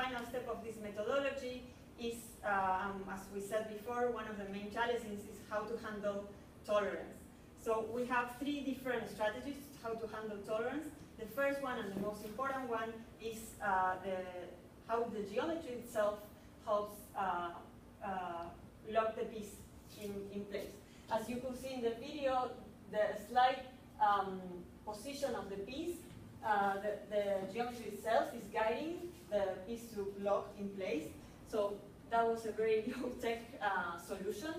final step of this methodology is, as we said before, one of the main challenges is how to handle tolerance. So we have three different strategies how to handle tolerance. The first one and the most important one is how the geometry itself helps lock the piece in place. As you could see in the video, the slight position of the piece, the geometry itself is guiding the piece to lock in place. So that was a very low-tech solution.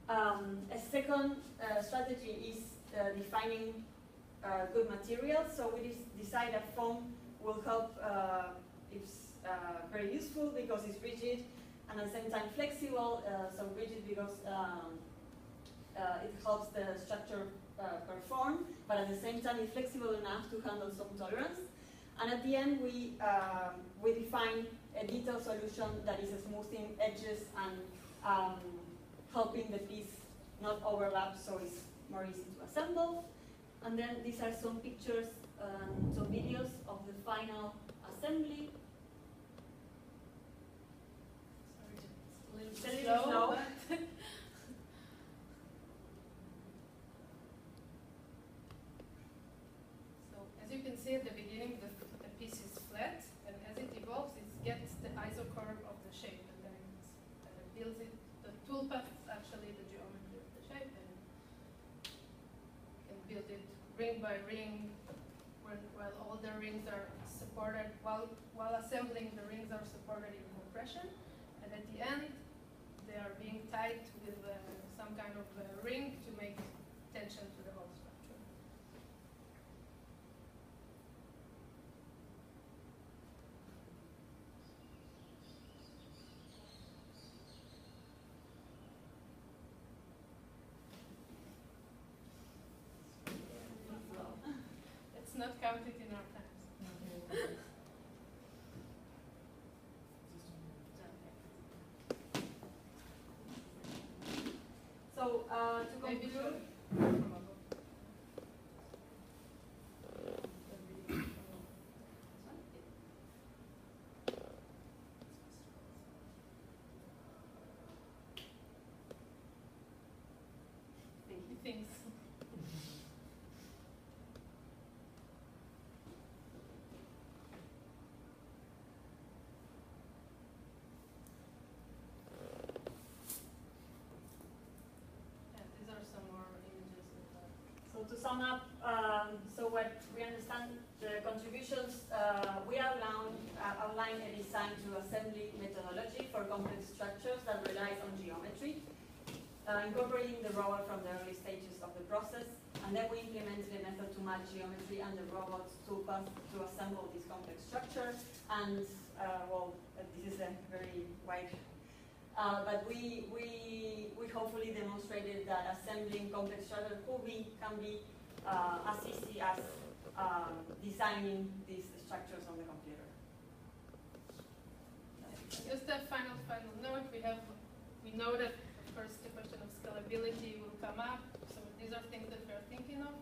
A second strategy is defining good materials. So we decide that foam will help. It's very useful because it's rigid and at the same time flexible. So rigid because it helps the structure perform, but at the same time it's flexible enough to handle some tolerance. And at the end we define a detailed solution that is smoothing edges and helping the piece not overlap so it's more easy to assemble. And then these are some pictures and some videos of the final assembly. Sorry, it's a little slow. So as you can see at the beginning, the piece is flat, and as it evolves, it gets the isocurve of the shape, and then it builds it. The toolpath is actually the geometry of the shape, and you can build it ring by ring, while all the rings are supported, while assembling the rings are supported in compression, and at the end they are being tied with some kind of ring to make tension to the whole structure. It's not counted in our times. So to conclude, Thanks. so to sum up, so what we understand the contributions, we outline a design to assembly methodology for complex structures that relies on geometry, incorporating the robot from the early stages of the process, and then we implemented a method to match geometry and the robot's toolpath to assemble this complex structure. And well, this is a very wide. But we hopefully demonstrated that assembling complex structures can be as easy as designing these structures on the computer. Just a final note. We know that, of course, the question of scalability will come up. So these are things that we are thinking of.